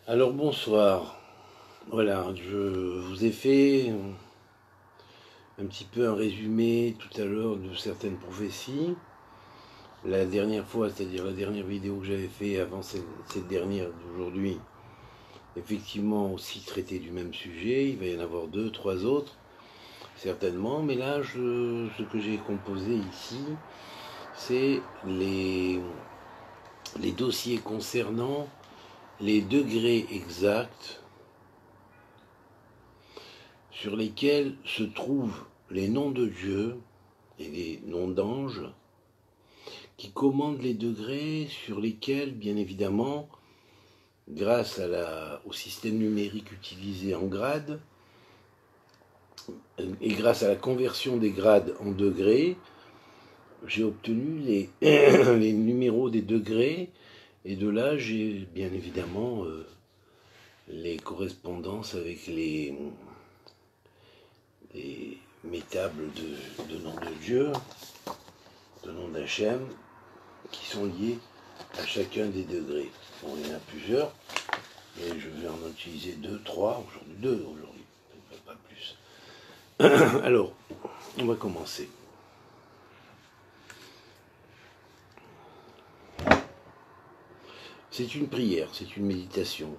Alors bonsoir. Voilà, je vous ai fait un petit peu un résumé tout à l'heure de certaines prophéties. La dernière fois, c'est-à-dire la dernière vidéo que j'avais fait avant cette dernière d'aujourd'hui, effectivement aussi traité du même sujet. Il va y en avoir deux, trois autres, certainement. Mais là, ce que j'ai composé ici, c'est les dossiers concernant les degrés exacts sur lesquels se trouvent les noms de Dieu et les noms d'anges qui commandent les degrés sur lesquels, bien évidemment, grâce au système numérique utilisé en grades et grâce à la conversion des grades en degrés, j'ai obtenu les numéros des degrés et de là j'ai bien évidemment les correspondances avec mes tables de nom de Dieu, de nom d'Hachem, qui sont liés à chacun des degrés. Bon, il y en a plusieurs, et je vais en utiliser deux aujourd'hui, pas plus. Alors, on va commencer. C'est une prière, c'est une méditation.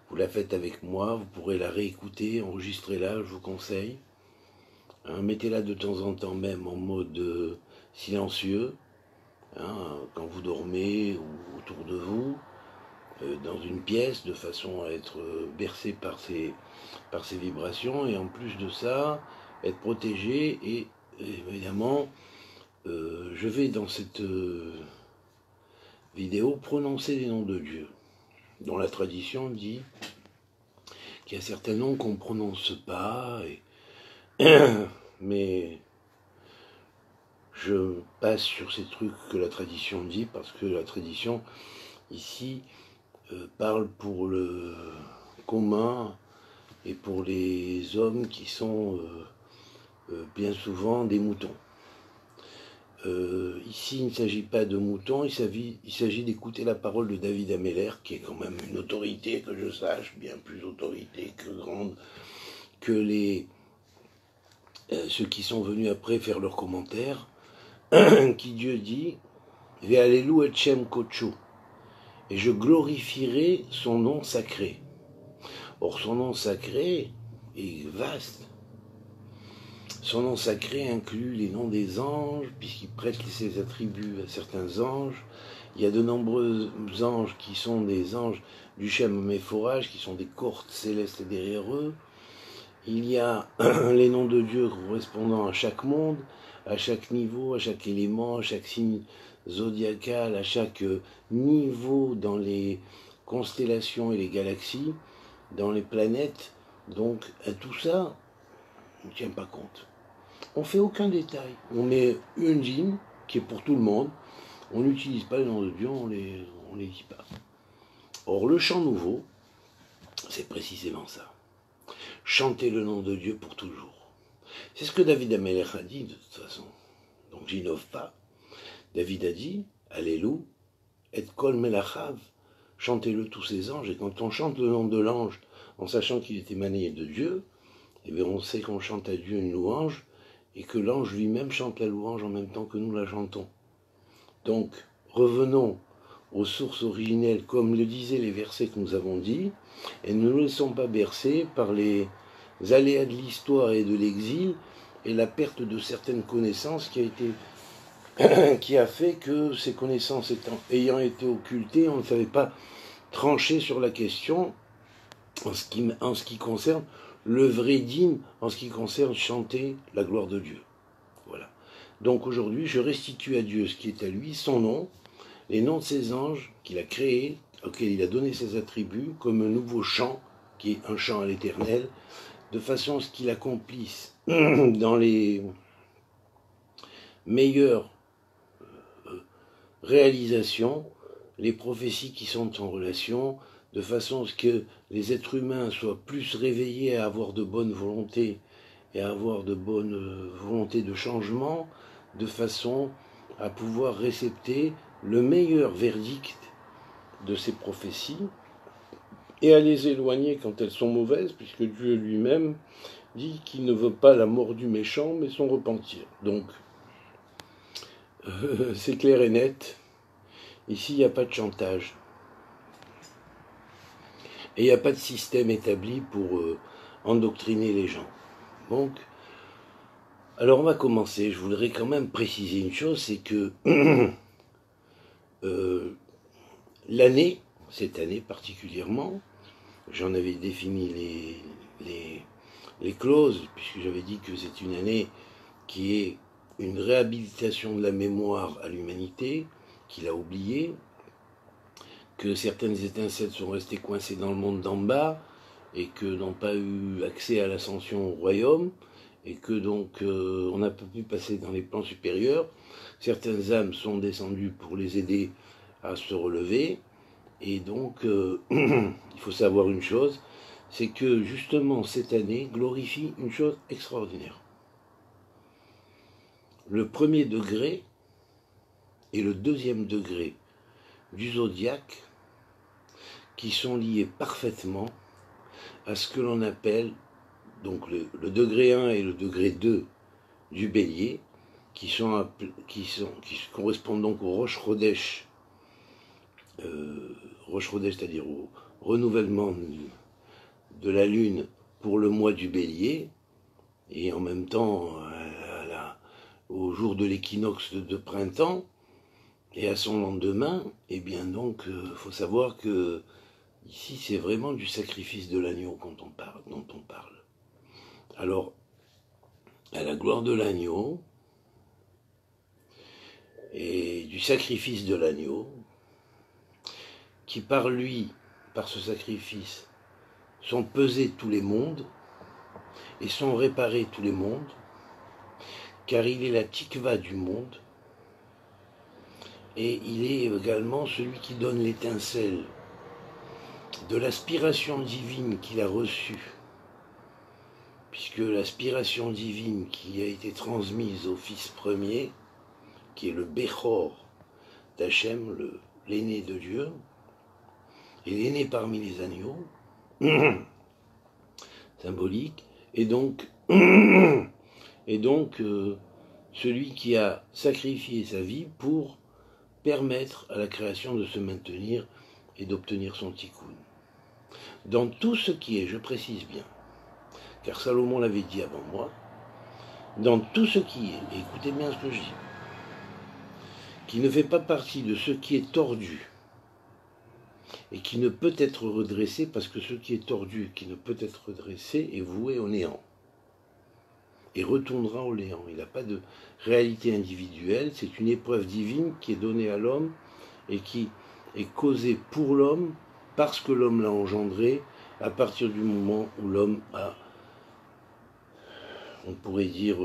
Vous la faites avec moi, vous pourrez la réécouter, enregistrez-la, je vous conseille. Mettez-la de temps en temps même en mode silencieux, quand vous dormez ou autour de vous, dans une pièce, de façon à être bercé par ces vibrations, et en plus de ça, être protégé. Et évidemment, je vais dans cette vidéo prononcer des noms de Dieu, dont la tradition dit qu'il y a certains noms qu'on ne prononce pas, mais je passe sur ces trucs que la tradition dit, parce que la tradition, ici, parle pour le commun et pour les hommes qui sont bien souvent des moutons. Ici, il ne s'agit pas de moutons, il s'agit d'écouter la parole de David Ameller, qui est quand même une autorité, que je sache, bien plus autorité que grande que ceux qui sont venus après faire leurs commentaires, qui Dieu dit « Ve'alelu et Shem Kocho » et je glorifierai son nom sacré. Or, son nom sacré est vaste. Son nom sacré inclut les noms des anges, puisqu'il prête ses attributs à certains anges. Il y a de nombreux anges qui sont des anges du Shem Méphorage, qui sont des cohortes célestes derrière eux. Il y a les noms de Dieu correspondant à chaque monde, à chaque niveau, à chaque élément, à chaque signe zodiacal, à chaque niveau dans les constellations et les galaxies, dans les planètes. Donc à tout ça, on ne tient pas compte. On ne fait aucun détail. On met une dîme qui est pour tout le monde. On n'utilise pas les noms de Dieu, on les dit pas. Or, le chant nouveau, c'est précisément ça. Chanter le nom de Dieu pour toujours. C'est ce que David Ameller a dit de toute façon. Donc j'innove pas. David a dit, Alléluia, et kol melachav, chantez-le tous ces anges. Et quand on chante le nom de l'ange, en sachant qu'il est émané de Dieu, eh bien on sait qu'on chante à Dieu une louange, et que l'ange lui-même chante la louange en même temps que nous la chantons. Donc, revenons aux sources originelles, comme le disaient les versets que nous avons dit, et ne nous laissons pas bercer par les aléas de l'histoire et de l'exil, et la perte de certaines connaissances qui a fait que ces connaissances ayant été occultées, on ne savait pas trancher sur la question en ce qui concerne le vrai dîme, en ce qui concerne chanter la gloire de Dieu. Voilà. Donc aujourd'hui, je restitue à Dieu ce qui est à lui, son nom, les noms de ses anges qu'il a créés, auxquels il a donné ses attributs, comme un nouveau chant, qui est un chant à l'éternel, de façon à ce qu'il accomplisse dans les meilleures réalisations les prophéties qui sont en relation, de façon à ce que les êtres humains soient plus réveillés à avoir de bonnes volontés et à avoir de bonnes volontés de changement, de façon à pouvoir récepter le meilleur verdict de ces prophéties, et à les éloigner quand elles sont mauvaises, puisque Dieu lui-même dit qu'il ne veut pas la mort du méchant, mais son repentir. Donc, c'est clair et net. Ici, il n'y a pas de chantage. Et il n'y a pas de système établi pour endoctriner les gens. Donc, alors on va commencer. Je voudrais quand même préciser une chose, c'est que l'année, cette année particulièrement, j'en avais défini les clauses, puisque j'avais dit que c'est une année qui est une réhabilitation de la mémoire à l'humanité, qu'il a oubliée, que certaines étincelles sont restées coincées dans le monde d'en bas, et que n'ont pas eu accès à l'ascension au royaume, et que donc on n'a pas pu passer dans les plans supérieurs. Certaines âmes sont descendues pour les aider à se relever, et donc il faut savoir une chose, c'est que justement cette année glorifie une chose extraordinaire. Le premier degré et le deuxième degré du zodiaque qui sont liés parfaitement à ce que l'on appelle donc le degré 1 et le degré 2 du bélier, qui correspondent donc au Rosh Chodesh, c'est-à-dire au renouvellement de la lune pour le mois du bélier, et en même temps au jour de l'équinoxe de printemps, et à son lendemain, et bien donc, faut savoir que ici c'est vraiment du sacrifice de l'agneau dont on parle. Alors, à la gloire de l'agneau et du sacrifice de l'agneau, qui par lui, par ce sacrifice, sont pesés tous les mondes et sont réparés tous les mondes, car il est la tikva du monde, et il est également celui qui donne l'étincelle de l'aspiration divine qu'il a reçue, puisque l'aspiration divine qui a été transmise au Fils premier, qui est le Bechor d'Hachem, l'aîné de Dieu, et l'aîné parmi les agneaux, symbolique, et donc celui qui a sacrifié sa vie pour permettre à la création de se maintenir et d'obtenir son tikkun. Dans tout ce qui est, je précise bien, car Salomon l'avait dit avant moi, dans tout ce qui est, et écoutez bien ce que je dis, qui ne fait pas partie de ce qui est tordu et qui ne peut être redressé, parce que ce qui est tordu, qui ne peut être redressé, est voué au néant et retournera au néant. Il n'a pas de réalité individuelle, c'est une épreuve divine qui est donnée à l'homme et qui est causée pour l'homme parce que l'homme l'a engendré à partir du moment où l'homme a, on pourrait dire,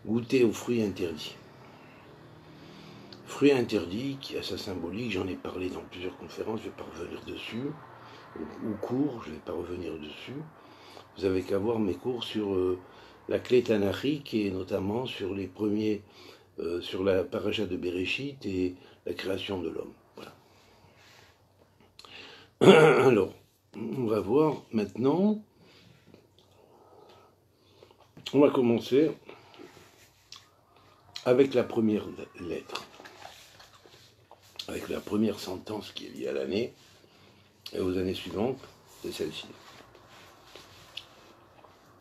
goûté aux fruits interdits. Fruits interdits qui a sa symbolique, j'en ai parlé dans plusieurs conférences, je ne vais pas revenir dessus, ou cours, je ne vais pas revenir dessus. Vous avez qu'à voir mes cours sur la clé tanachique et notamment sur les premiers, sur la paracha de Bereshit et la création de l'homme. Voilà. Alors, on va voir maintenant. On va commencer avec la première lettre, avec la première sentence qui est liée à l'année, et aux années suivantes, c'est celle-ci.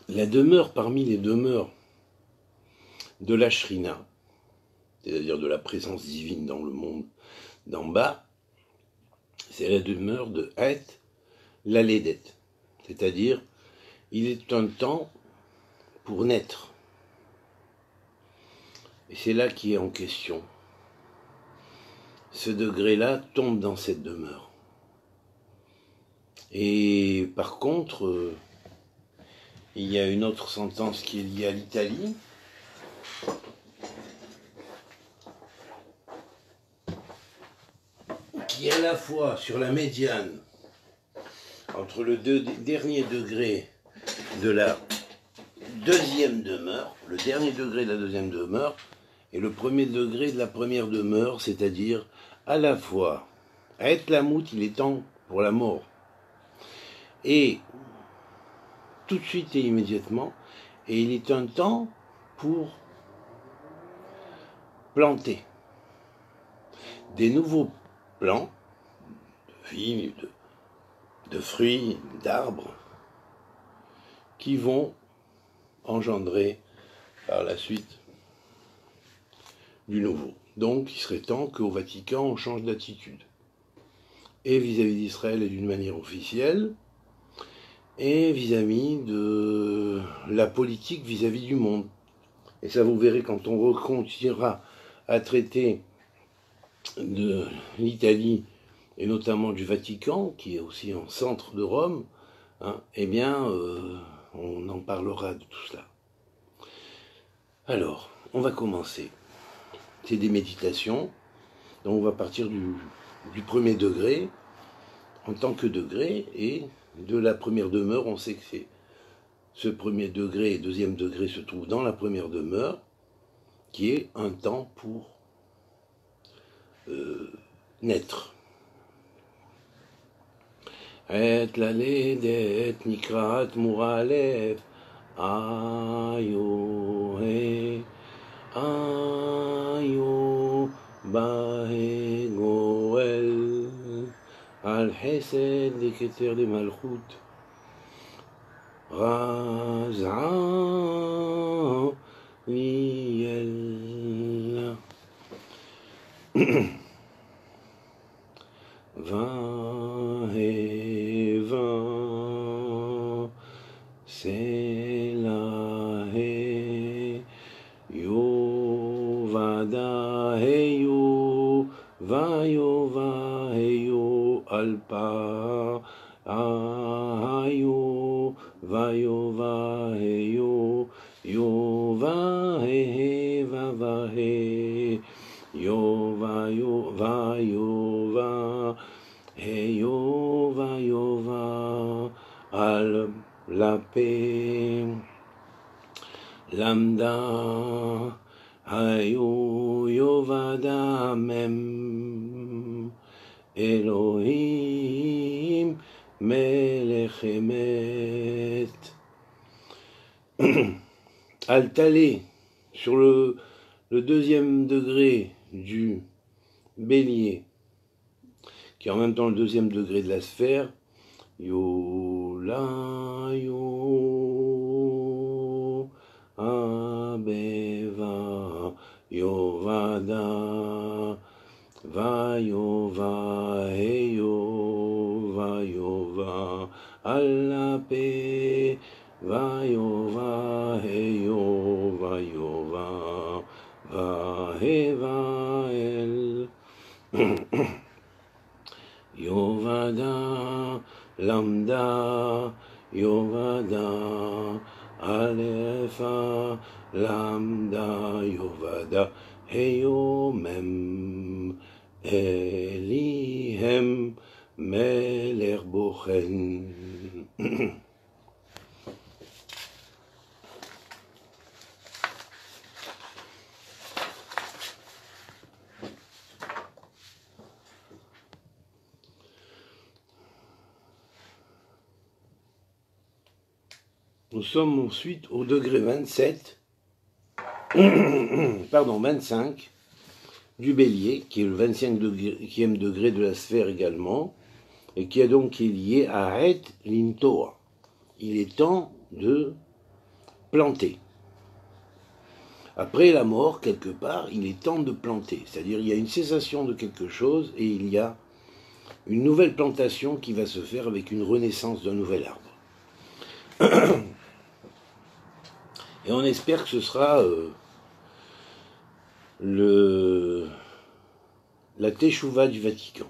La demeure parmi les demeures de la Shrina, c'est-à-dire de la présence divine dans le monde d'en bas, c'est la demeure de Het Laledet, c'est-à-dire il est un temps pour naître. Et c'est là qui est en question. Ce degré-là tombe dans cette demeure. Et par contre, il y a une autre sentence qui est liée à l'Italie, qui est à la fois sur la médiane entre le dernier degré de la deuxième demeure, le dernier degré de la deuxième demeure, et le premier degré de la première demeure, c'est-à-dire à la fois, à être la moute, il est temps pour la mort. Et tout de suite et immédiatement, et il est un temps pour planter des nouveaux plants, de vignes, de fruits, d'arbres, qui vont engendrer par la suite du nouveau. Donc il serait temps qu'au Vatican on change d'attitude. Et vis-à-vis d'Israël et d'une manière officielle, et vis-à-vis de la politique vis-à-vis du monde. Et ça vous verrez quand on continuera à traiter de l'Italie et notamment du Vatican, qui est aussi en centre de Rome, hein, eh bien on en parlera de tout cela. Alors, on va commencer. C'est des méditations, donc on va partir du premier degré, en tant que degré, et de la première demeure, on sait que c'est ce premier degré et deuxième degré se trouvent dans la première demeure, qui est un temps pour naître. Et la ledet nikrat muralev ayo he ayo bahe goel al hesed leketer de malchut raz'a liel Vaheva Selahe Yovada Heyo Vayova Heyo Alpa Ayo Vayova Heyo Yova He Vavahe Yova Yova Yova Yova Yova Al la paix Lambda Hayo Yovada Mem Elohim Melech Emet. Al-Talé sur le deuxième degré du bélier, qui est en même temps le deuxième degré de la sphère, Yo la yo abeva yo vada va yo va alape va yo va el Yovada Lambda Yovada Alefa Lambda Yovada Heyo Mem Elihem Meler Bochen. Nous sommes ensuite au degré 27, pardon, 25 du bélier, qui est le 25e degré de la sphère également, et qui est donc lié à Het Lintoa. Il est temps de planter. Après la mort, quelque part, il est temps de planter. C'est-à-dire il y a une cessation de quelque chose et il y a une nouvelle plantation qui va se faire avec une renaissance d'un nouvel arbre. Et on espère que ce sera la Teshuvah du Vatican.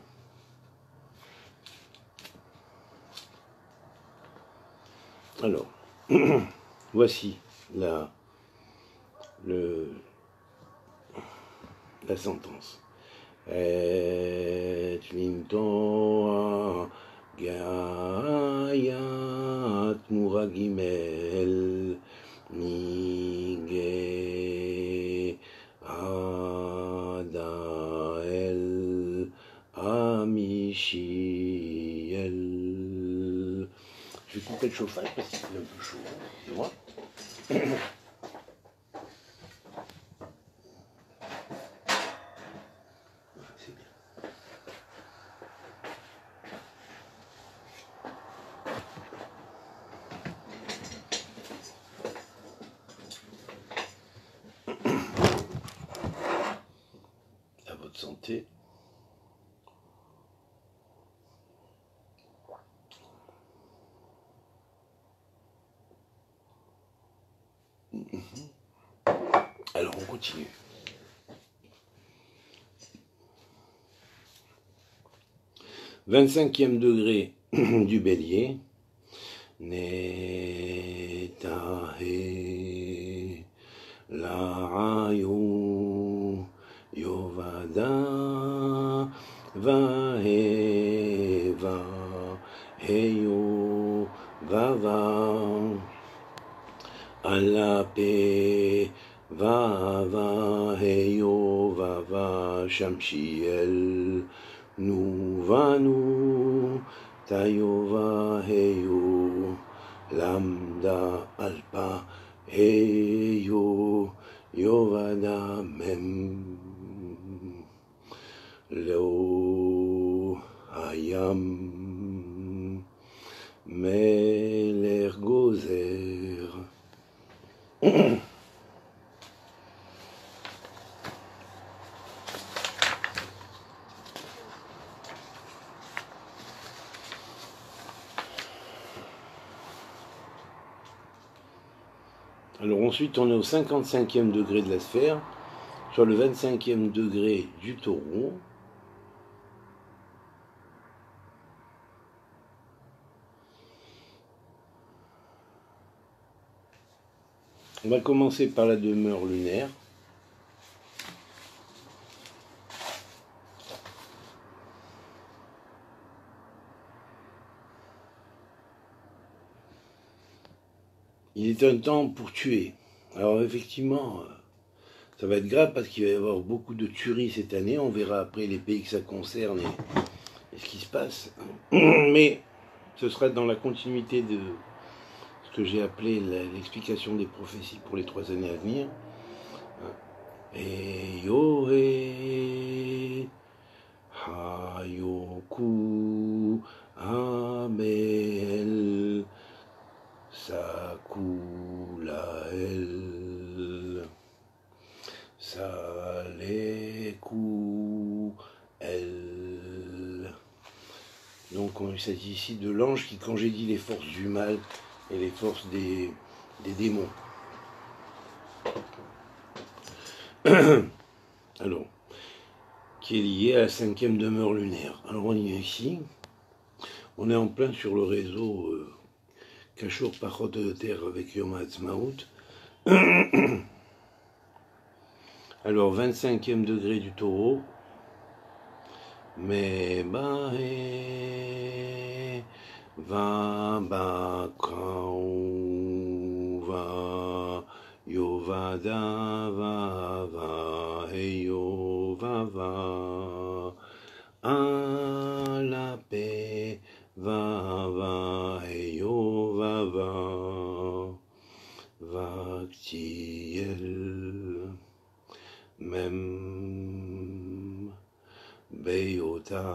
Alors, voici la sentence. Et lintoa gayat muragimel nige adael Ramichiel. Je vais couper le chauffage parce qu'il est un peu chaud, excusez-moi. C'est bien. À votre santé. Alors on continue. 25e degré du Bélier. Netahe la'ayu yovada vaheva heyo vava alape vava heyo vava shamshiel Nuvanu Tayova Heyo Lambda Alpa Heyo Yovada Mem Lo Hayam Meler Gozer. Alors ensuite, on est au 55e degré de la sphère, sur le 25e degré du taureau. On va commencer par la demeure lunaire. Il est un temps pour tuer. Alors effectivement, ça va être grave parce qu'il va y avoir beaucoup de tueries cette année. On verra après les pays que ça concerne et ce qui se passe. Mais ce sera dans la continuité de ce que j'ai appelé l'explication des prophéties pour les 3 années à venir. Et Yohe Hayoku Amel Sakulael Saleku El. Donc il s'agit ici de l'ange qui congédie les forces du mal et les forces des démons. Alors, qui est lié à la 5e demeure lunaire. Alors on y est ici. On est en plein sur le réseau Kashur Pachot de terre avec Yom Ha'atzmaut. Alors 25e degré du taureau. Mais Bahe Va Bakau Va Yovada Va Va Heyo Va Va Alape Va Va Heyo Va Va Vaktiel Mem Beota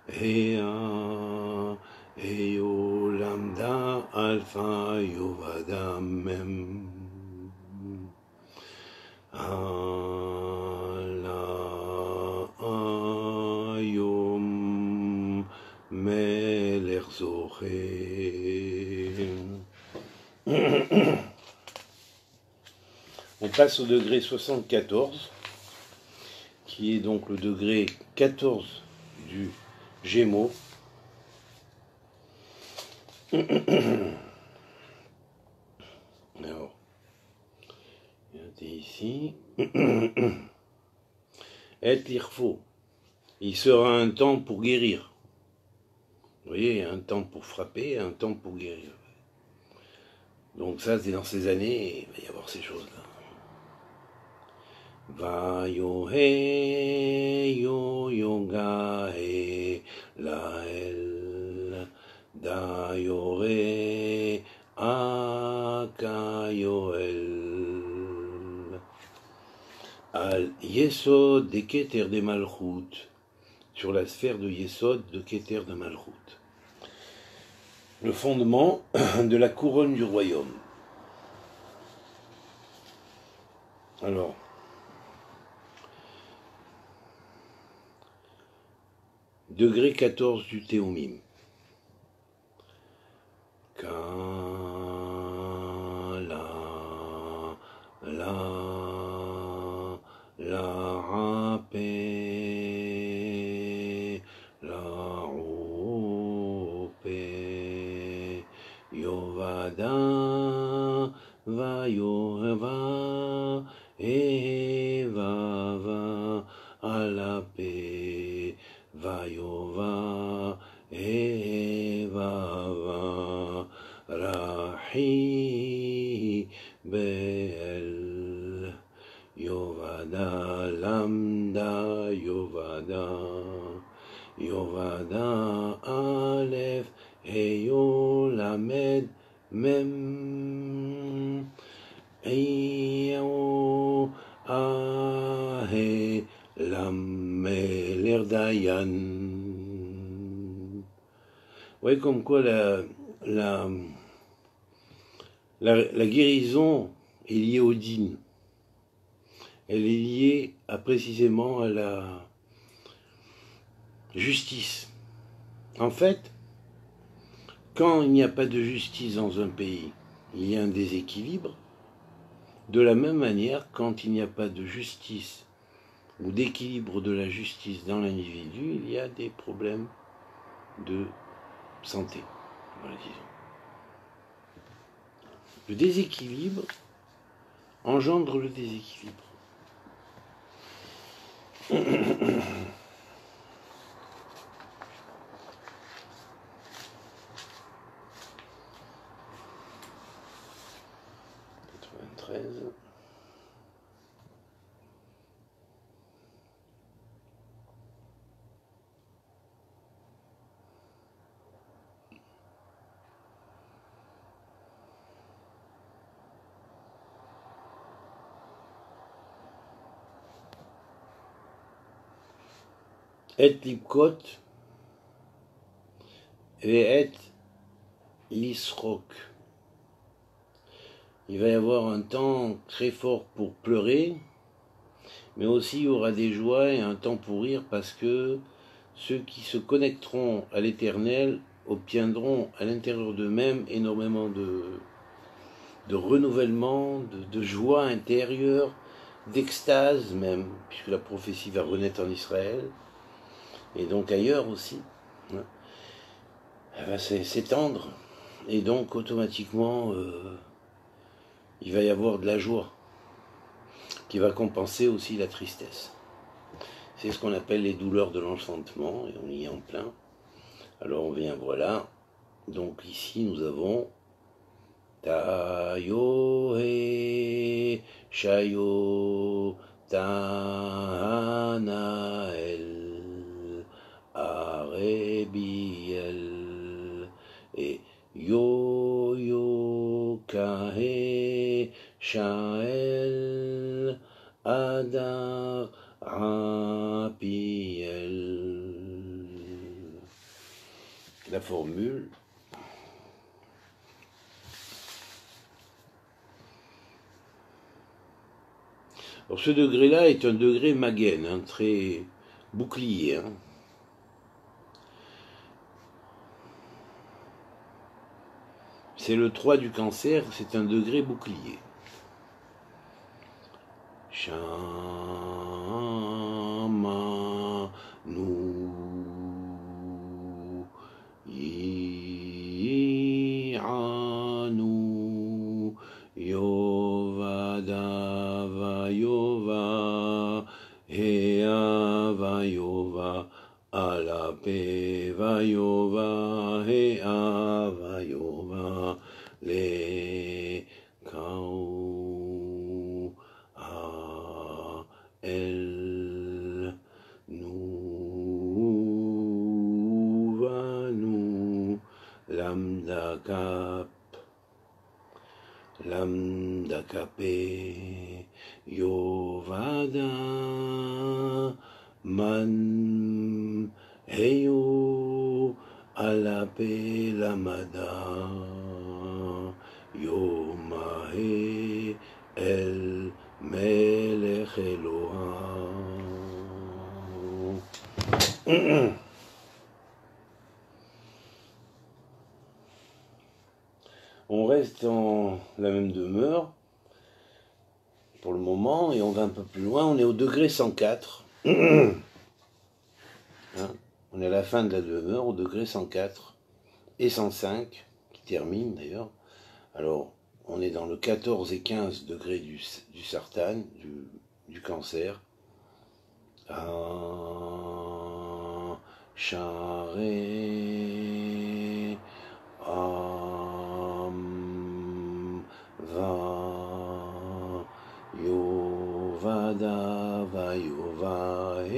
Hea Heyo Lambda Alpha Yovada Mem Ala Ayom Meler Zoché. On passe au degré 74, qui est donc le degré 14 du Gémeaux. Alors, regardez ici. Et l'irfo. Il sera un temps pour guérir. Vous voyez, un temps pour frapper, un temps pour guérir. Donc ça, c'est dans ces années, il va y avoir ces choses-là. Vayohe yo yogahe lael dayore akayoel al Yesod de Keter de Malchut, sur la sphère de Yesod de Keter de Malchut, le fondement de la couronne du royaume. Alors, degré 14 du Théomime. Kala, la rapé, la roupé, yovada, va yova, eva va, alapé, va yova, eva va, rahi, bel, yovada, lambda, yovada, yovada, alef, heyo, lamed, mem, heyo, ahe, lamer, dayan. Vous voyez comme quoi la guérison est liée au dîn. Elle est liée précisément à la justice. En fait, quand il n'y a pas de justice dans un pays, il y a un déséquilibre. De la même manière, quand il n'y a pas de justice ou d'équilibre de la justice dans l'individu, il y a des problèmes de santé, voilà, disons. Le déséquilibre engendre le déséquilibre. Et lipkot et lisrok. Il va y avoir un temps très fort pour pleurer, mais aussi il y aura des joies et un temps pour rire, parce que ceux qui se connecteront à l'Éternel obtiendront à l'intérieur d'eux-mêmes énormément de renouvellement, de joie intérieure, d'extase même, puisque la prophétie va renaître en Israël, et donc ailleurs aussi. Elle va s'étendre, et donc automatiquement il va y avoir de la joie qui va compenser aussi la tristesse. C'est ce qu'on appelle les douleurs de l'enfantement, et on y est en plein. Alors on vient, voilà, donc ici nous avons Tayo he Shayo Tahanael Arebiel et Yo Yo Kahe Shael Adar Rapiel. La formule. Alors ce degré-là est un degré Magen, hein, très bouclier. Hein. C'est le 3 du cancer, c'est un degré bouclier. Shama nou yi'anu yovada vayova hea vayova alape vayova hea vayova le kau lambda cap, lambda cape, yovada, man, heyo, alape lamada, yomahe, el melech Elohim. On reste dans la même demeure pour le moment et on va un peu plus loin. On est au degré 104. Hein, on est à la fin de la demeure, au degré 104 et 105, qui termine d'ailleurs. Alors, on est dans le 14 et 15 degrés du sartane, du cancer. Charé, Yovada, Vayovahe,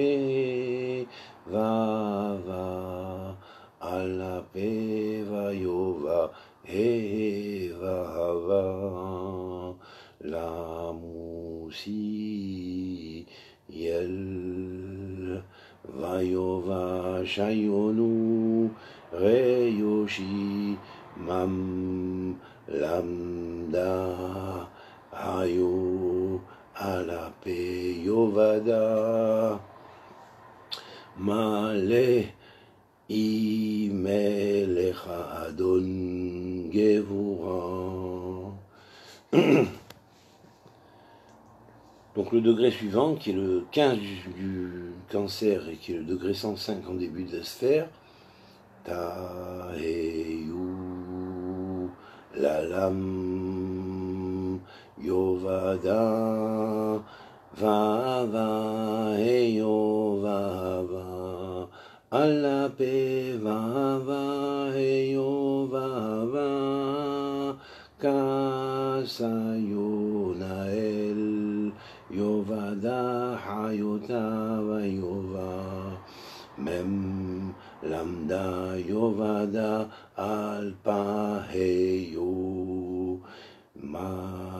Vava, Alape, Vayova, He, Vava, La Moussi, Yel, Vayova, Shayonu, Reyoshi, Mam, Lambda, Hayo, Alape, Yovada, Male, Imelecha Adon Gevura. Donc le degré suivant, qui est le 15 du cancer et qui est le degré 105 en début de la sphère, Taheyu, Lalam, Yovada, Vava, Heyo, Vava, Alape, Vava, Heyo, Vava, Kasayo, Nael, Yovada, Hayota, Vayova, Mem, Lambda, Yovada, Alpa, Heyo, Malayo,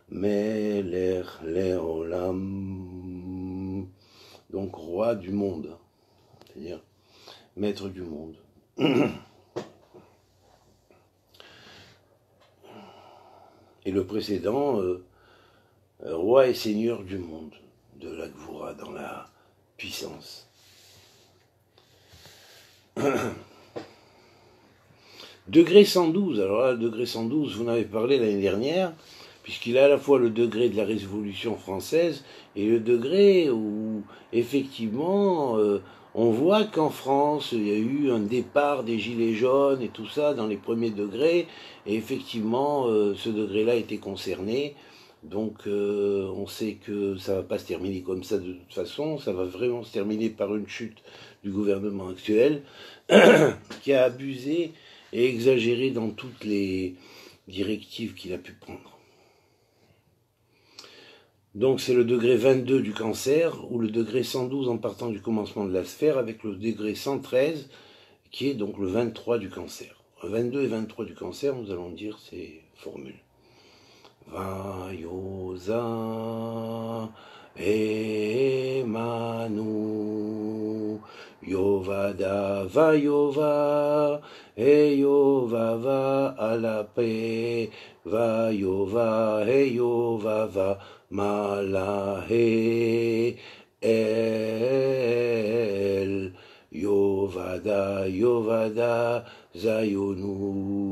Melech, Leolam. Donc roi du monde, c'est-à-dire maître du monde. Et le précédent, roi et seigneur du monde, de la Gvura dans la puissance. Degré 112, alors là, le degré 112, vous en avez parlé l'année dernière, puisqu'il a à la fois le degré de la Révolution française et le degré où, effectivement, on voit qu'en France, il y a eu un départ des Gilets jaunes et tout ça dans les premiers degrés, et effectivement, ce degré-là a été concerné. Donc, on sait que ça ne va pas se terminer comme ça de toute façon, ça va vraiment se terminer par une chute du gouvernement actuel, qui a abusé et exagéré dans toutes les directives qu'il a pu prendre. Donc c'est le degré 22 du cancer, ou le degré 112 en partant du commencement de la sphère, avec le degré 113, qui est donc le 23 du cancer. 22 et 23 du cancer, nous allons dire ces formules. Vayoza Emanu Yovada Vayova Eyovava Alape Vayova Eyovava Malahe El Yovada Yovada Zayonu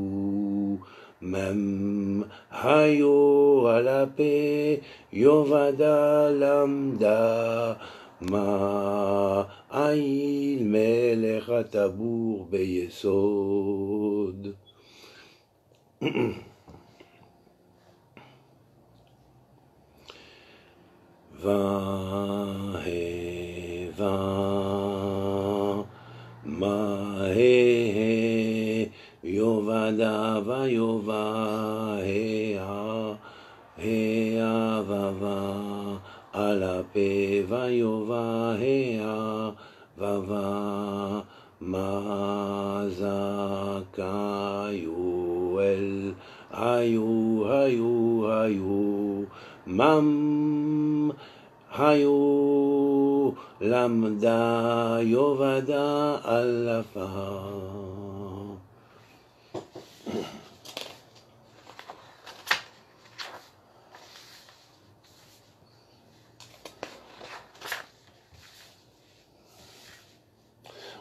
Mem Hayo Alape Yovada Lambda Ma Aïl Melech Atabour Beyesod. Va he va ma he Yovada va yova he a va va alape va yova he a Vava Mazaka Yoel Hayu Hayu Hayu Mam Hayu Lamda Yovada Alafa.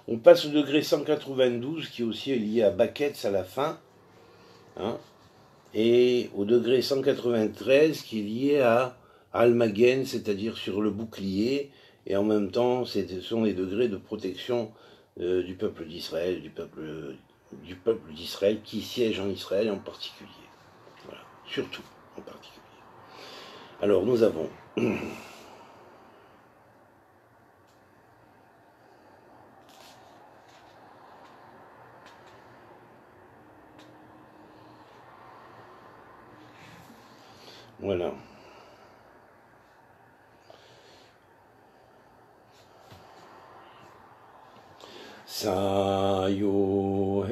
On passe au degré 192 qui aussi est lié à Baketz à la fin, hein, et au degré 193 qui est lié à Almagen, c'est-à-dire sur le bouclier, et en même temps ce sont les degrés de protection du peuple d'Israël, du peuple d'Israël qui siège en Israël en particulier. Voilà, surtout en particulier. Alors nous avons voilà. Sayohe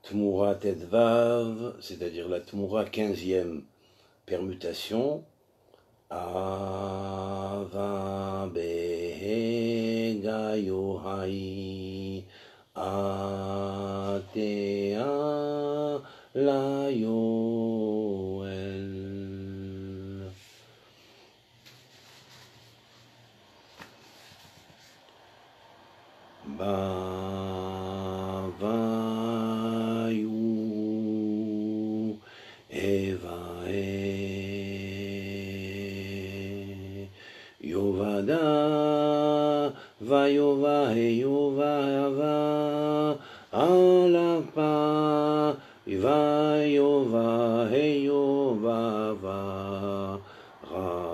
Tmura Tedvav, c'est-à-dire la Tmura 15e permutation. Ava Behega Yohai Atea La Yoel. Bavayu Evae Yovada Vayovahe Yovava Alapa Vayovahe Yovava Ra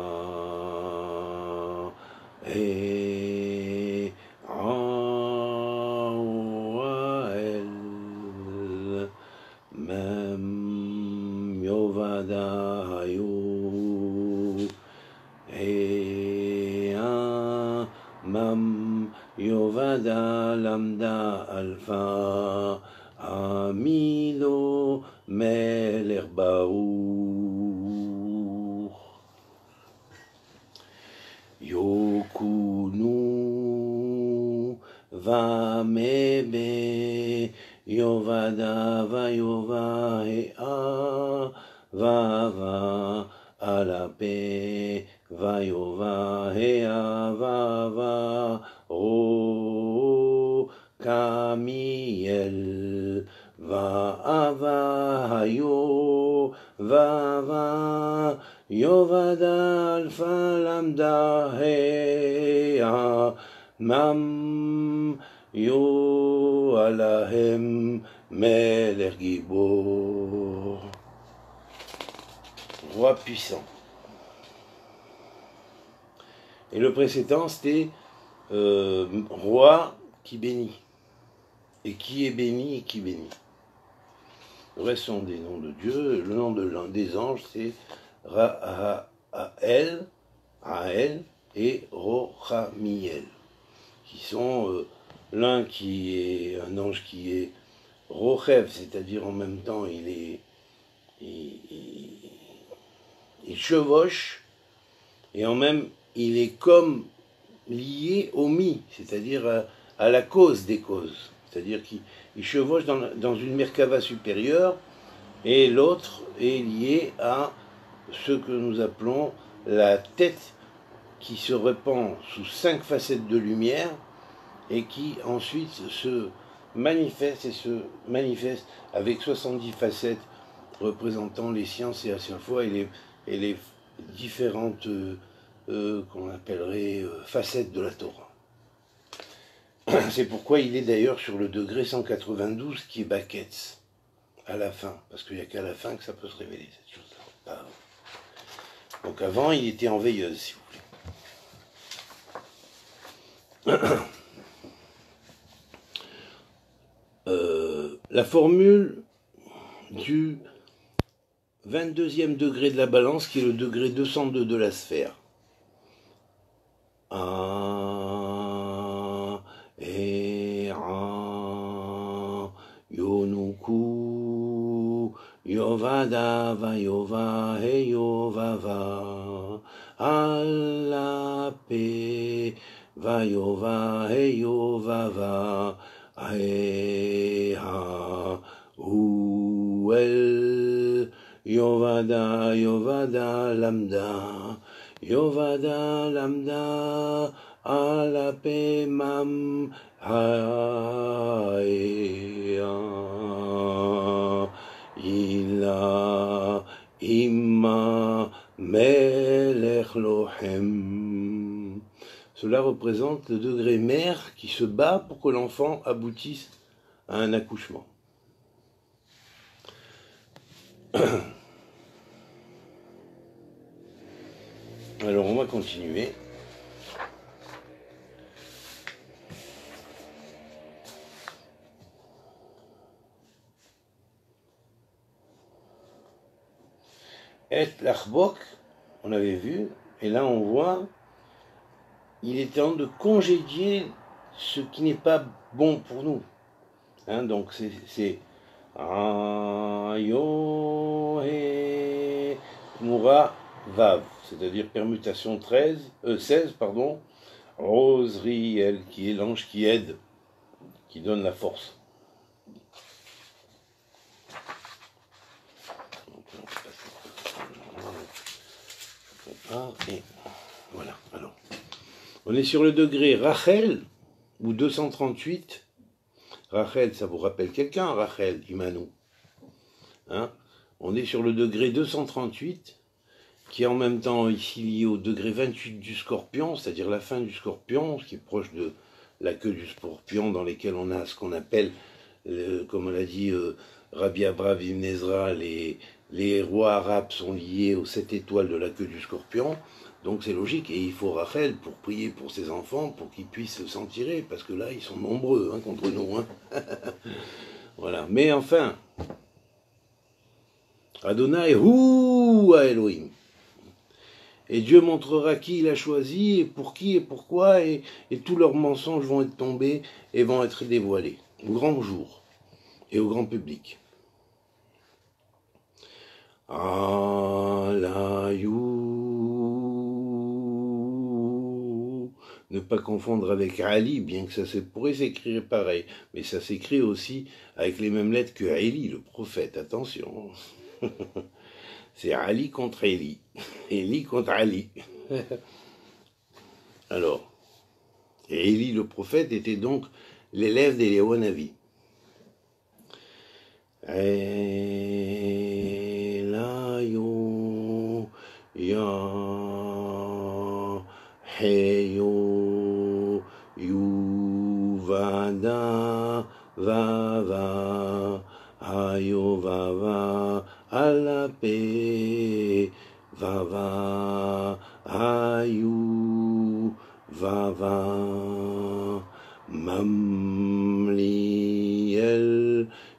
Mem Yovada Hayu Ea Mam Yovada Lambda Alpha Amilo Melerbaou Yokunu Vamebe Yovada Vayova Ea Vava Alape Vayova Ea Vava O Kamiel Va'ava Hayo Vava Yovada Alpha Lambda Hea Mam Yo Alahem Meler Gibor. Roi puissant. Et le précédent c'était roi qui bénit. Et qui est béni et qui bénit. Le reste sont des noms de Dieu. Le nom des anges c'est Ra'ael et Rochamiel, qui sont l'un qui est un ange qui est Rochev, c'est-à-dire en même temps il chevauche, et en même il est comme lié au mi, c'est-à-dire à la cause des causes, c'est-à-dire qu'il chevauche dans une Merkava supérieure, et l'autre est lié à ce que nous appelons la tête qui se répand sous 5 facettes de lumière et qui ensuite se manifeste avec 70 facettes représentant les sciences et à chaque fois et les différentes qu'on appellerait facettes de la Torah. C'est pourquoi il est d'ailleurs sur le degré 192 qui est Baketz à la fin, parce qu'il n'y a qu'à la fin que ça peut se révéler cette chose-là. Donc avant il était en veilleuse, si vous voulez. La formule du 22e degré de la balance, qui est le degré 202 de la sphère. Ava Yovada vayova heyovava alape vayova heyovava heha uel Yovada Yovada Lamda alape mam haea Ila Imma Melech Lochem. Cela représente le degré mère qui se bat pour que l'enfant aboutisse à un accouchement. Alors on va continuer. Et l'Achbok, on avait vu, et là on voit, il est temps de congédier ce qui n'est pas bon pour nous. Hein, donc c'est Ayo He Mura Vav, c'est-à-dire permutation 16, Rose Riel, qui est l'ange qui aide, qui donne la force. Et voilà, alors. On est sur le degré Rachel, ou 238. Rachel, ça vous rappelle quelqu'un, Rachel, Imanou. Hein, on est sur le degré 238, qui est en même temps ici lié au degré 28 du scorpion, c'est-à-dire la fin du scorpion, ce qui est proche de la queue du scorpion, dans lesquels on a ce qu'on appelle, comme on l'a dit Rabbi Abraham Ibn Ezra, les rois arabes sont liés aux 7 étoiles de la queue du scorpion, donc c'est logique, et il faut Rachel pour prier pour ses enfants, pour qu'ils puissent s'en tirer, parce que là, ils sont nombreux hein, contre nous. Hein. Voilà, mais enfin, Adonai hu à Elohim. Et Dieu montrera qui il a choisi, et pour qui et pourquoi, et tous leurs mensonges vont être tombés et vont être dévoilés, au grand jour, et au grand public. Alayou. Ne pas confondre avec Ali, bien que ça pourrait s'écrire pareil, mais ça s'écrit aussi avec les mêmes lettres que Eli, le prophète, attention. C'est Ali contre Eli, Eli contre Ali. Alors, et Eli, le prophète, était donc l'élève d'Eliyahu Hanavi. Elayo ya heyo yuvada vava hayo vava alape vava hayu vava mamliel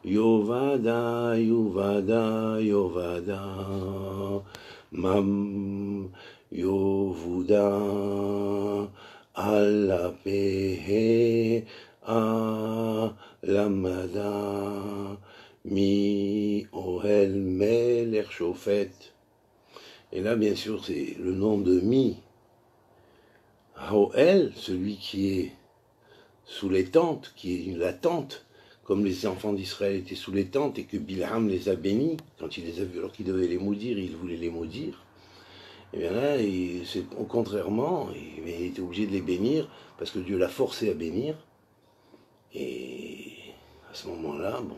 Yovada, Yovada, Yovada, Mam, Yovuda, Alapehe, Alamada, Mi, Ohel, Meler, Shofet. Et là, bien sûr, c'est le nom de Mi. Ohel, celui qui est sous les tentes, qui est la tente, comme les enfants d'Israël étaient sous les tentes et que Bilham les a bénis, quand il les a vus, alors qu'il devait les maudire, il voulait les maudire, et bien là, contrairement, il était obligé de les bénir, parce que Dieu l'a forcé à bénir, et à ce moment-là, bon,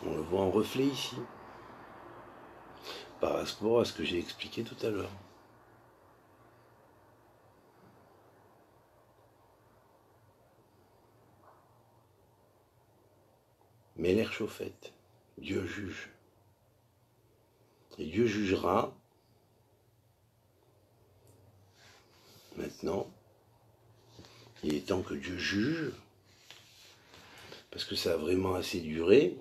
on le voit en reflet ici, par rapport à ce que j'ai expliqué tout à l'heure. Mais l'air chauffette, Dieu juge. Et Dieu jugera. Maintenant, il est temps que Dieu juge, parce que ça a vraiment assez duré.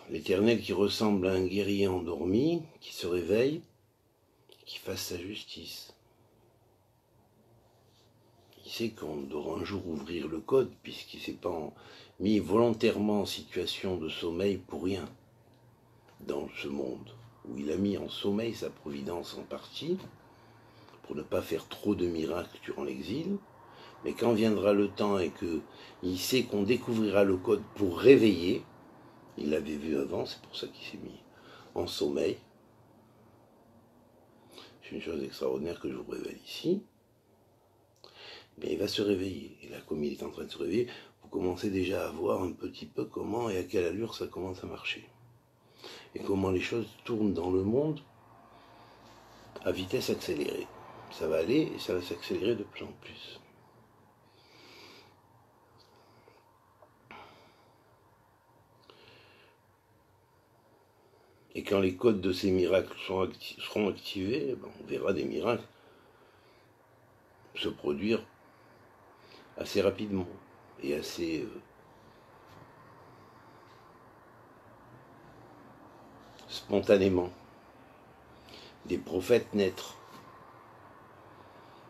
L'Éternel qui ressemble à un guerrier endormi, qui se réveille, qui fasse sa justice. il sait qu'on devra un jour ouvrir le code, puisqu'il ne s'est pas mis volontairement en situation de sommeil pour rien dans ce monde, où il a mis en sommeil sa providence en partie, pour ne pas faire trop de miracles durant l'exil. Mais quand viendra le temps et qu'il sait qu'on découvrira le code pour réveiller, il l'avait vu avant, c'est pour ça qu'il s'est mis en sommeil. C'est une chose extraordinaire que je vous révèle ici. Mais il va se réveiller. Et là, comme il est en train de se réveiller, vous commencez déjà à voir un petit peu comment et à quelle allure ça commence à marcher. Et comment les choses tournent dans le monde à vitesse accélérée. Ça va aller et ça va s'accélérer de plus en plus. Et quand les codes de ces miracles seront activés, on verra des miracles se produire assez rapidement et assez spontanément. Des prophètes naître,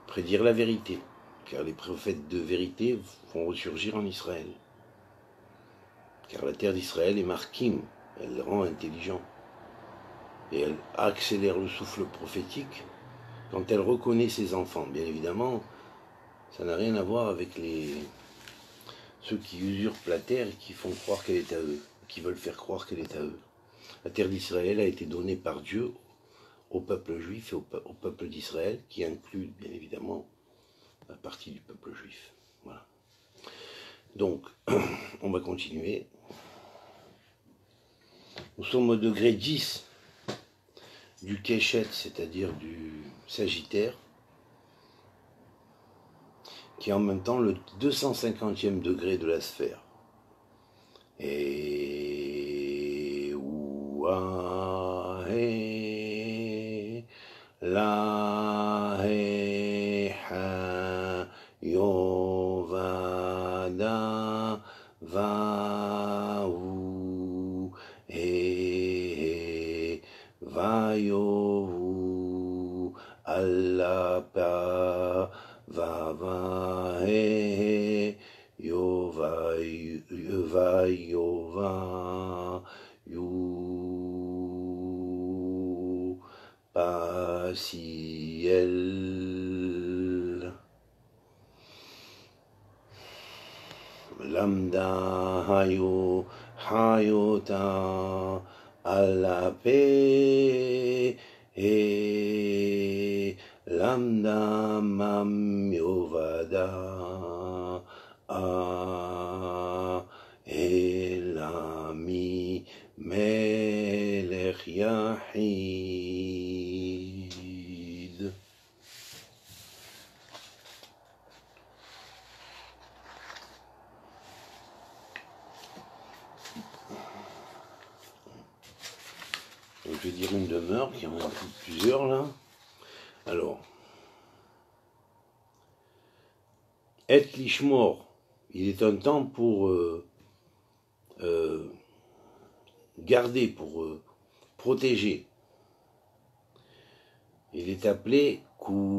prédire la vérité, car les prophètes de vérité vont ressurgir en Israël. Car la terre d'Israël est marquime, elle rend intelligent. Et elle accélère le souffle prophétique quand elle reconnaît ses enfants. Bien évidemment, ça n'a rien à voir avec ceux qui usurpent la terre et qui font croire qu'elle est à eux, qui veulent faire croire qu'elle est à eux. La terre d'Israël a été donnée par Dieu au peuple juif et au peuple d'Israël, qui inclut bien évidemment la partie du peuple juif. Voilà. Donc, on va continuer. Nous sommes au degré 10 du Keshet, c'est-à-dire du Sagittaire, qui est en même temps le 250e degré de la sphère. Et la yovada vahu vayohu alapa vava yova yu pasiel lambda hayota alape lambda mam yovada elami melech yahid. Donc, je vais dire une demeure, qui en a plusieurs là. Alors, Et lishmor, il est un temps pour garder, pour protéger. Il est appelé Kouyoé.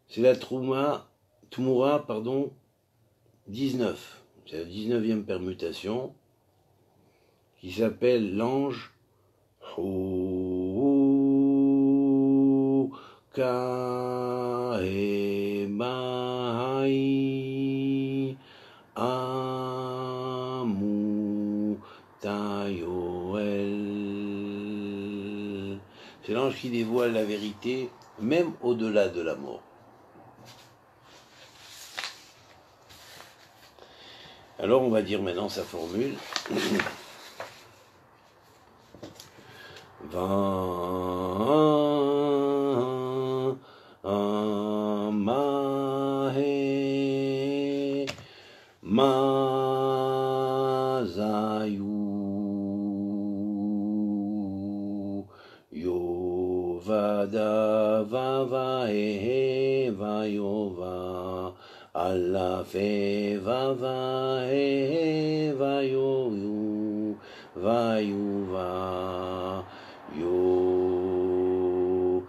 C'est la Tmoura, 19. C'est la 19e permutation qui s'appelle l'ange Kaemai Amutayoel. C'est l'ange qui dévoile la vérité, même au-delà de la mort. Alors on va dire maintenant sa formule. Mahe Mazayu Yovada Vava Vayova Alafe Vava Vayoyu Vayuva Yoda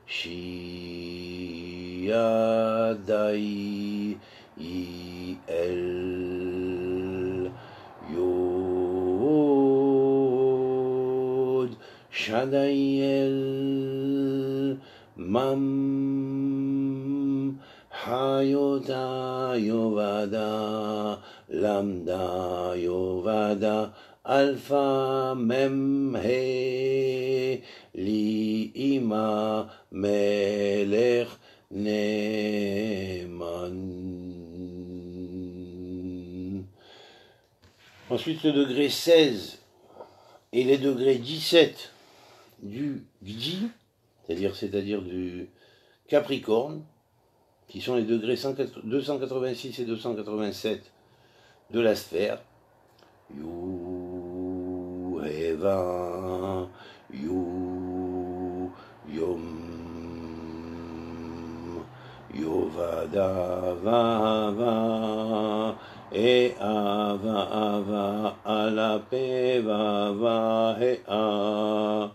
Shiadai El Yod Shaddai El Mam Hayota Yovada Lambda Yovada Alpha Mem He Li Ima Melech Neman. Ensuite le degré 16 et les degrés 17 du Gdi, c'est-à-dire du Capricorne, qui sont les degrés 286 et 287 de la sphère. You Heva You Yom Yovada Vava E Ava Ava Alape Vava E A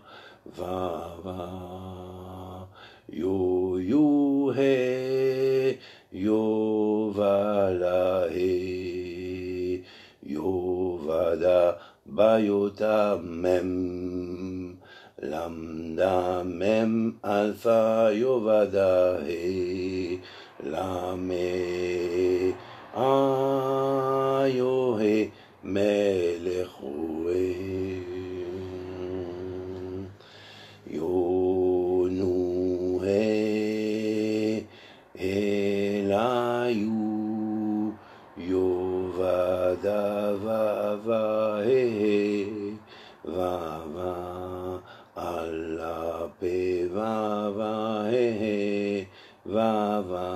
Vava Yo Yu He Yovala He Yovada Bayota Mem Lambda Mem Alpha Yovada He Lame Ayohe Melechoe Yonu He Elayu Yovada Vava He Vava Alape Vava He Vava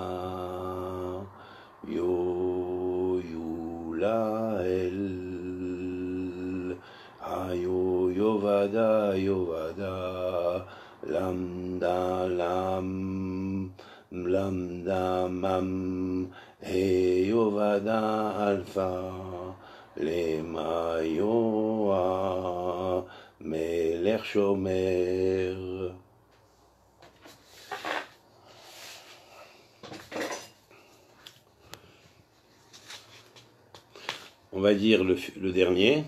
Yo Yula El Ayo Yovada Yovada Lambda Lam Lambda Mam He Yovada Alpha Lema Yoa Melech Shomer. On va dire le dernier.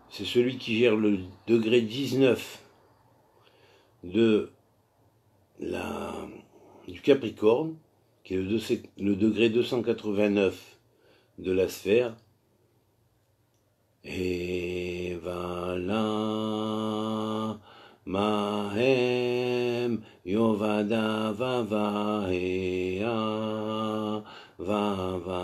C'est celui qui gère le degré 19 du Capricorne, qui est le degré 289 de la sphère. Et voilà Mahem Yovada Vava Ea Vava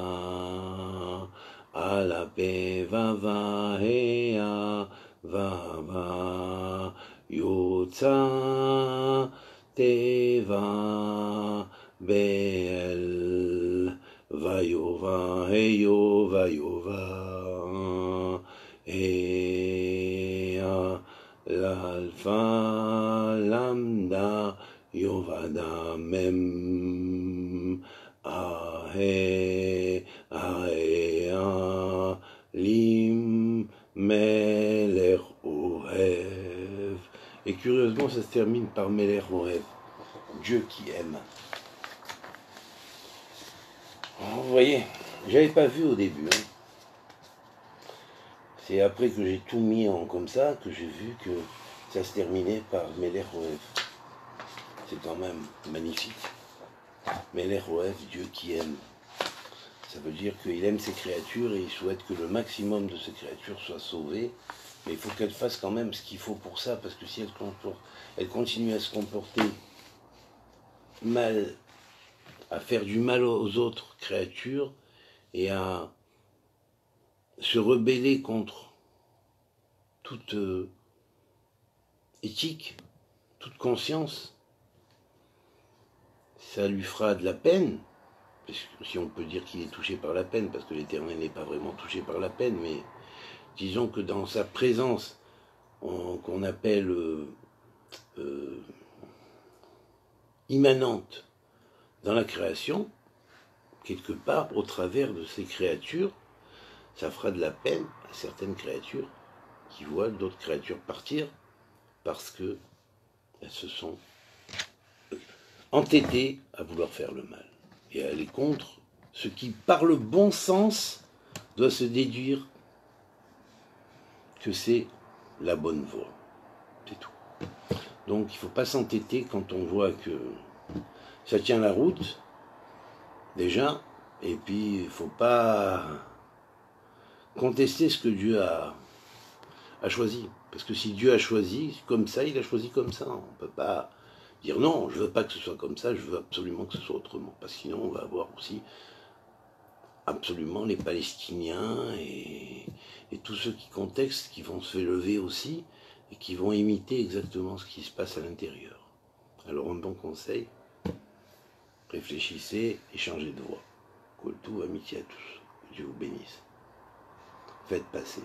Alape Vava Ea Vava Yotza Teva Beel Vayova Heyo Vayova Ea L'Alpha Lambda Yovada Mem Ahe Aea Lim Melech Ohev. Et curieusement, ça se termine par Melech Ohev, Dieu qui aime. Vous voyez, j'avais pas vu au début. Hein. C'est après que j'ai tout mis en comme ça que j'ai vu que ça se terminait par Melech Ohev. C'est quand même magnifique. Melech Ohev, Dieu qui aime. Ça veut dire qu'il aime ses créatures et il souhaite que le maximum de ses créatures soient sauvées. Mais il faut qu'elles fassent quand même ce qu'il faut pour ça, parce que si elles continuent à se comporter mal, à faire du mal aux autres créatures et à se rebeller contre toute éthique, toute conscience, ça lui fera de la peine, si on peut dire qu'il est touché par la peine, parce que l'Éternel n'est pas vraiment touché par la peine, mais disons que dans sa présence, qu'on appelle immanente dans la création, quelque part au travers de ces créatures, ça fera de la peine à certaines créatures qui voient d'autres créatures partir parce que elles se sont entêtées à vouloir faire le mal et à aller contre ce qui, par le bon sens, doit se déduire que c'est la bonne voie. C'est tout. Donc il ne faut pas s'entêter quand on voit que ça tient la route, déjà, et puis il ne faut pas contester ce que Dieu a choisi. Parce que si Dieu a choisi comme ça, il a choisi comme ça. On ne peut pas dire non, je ne veux pas que ce soit comme ça, je veux absolument que ce soit autrement. Parce que sinon on va avoir aussi absolument les Palestiniens et tous ceux qui contestent, qui vont se lever aussi, et qui vont imiter exactement ce qui se passe à l'intérieur. Alors un bon conseil, réfléchissez et changez de voie. Koltou, amitié à tous. Dieu vous bénisse. Faites passer.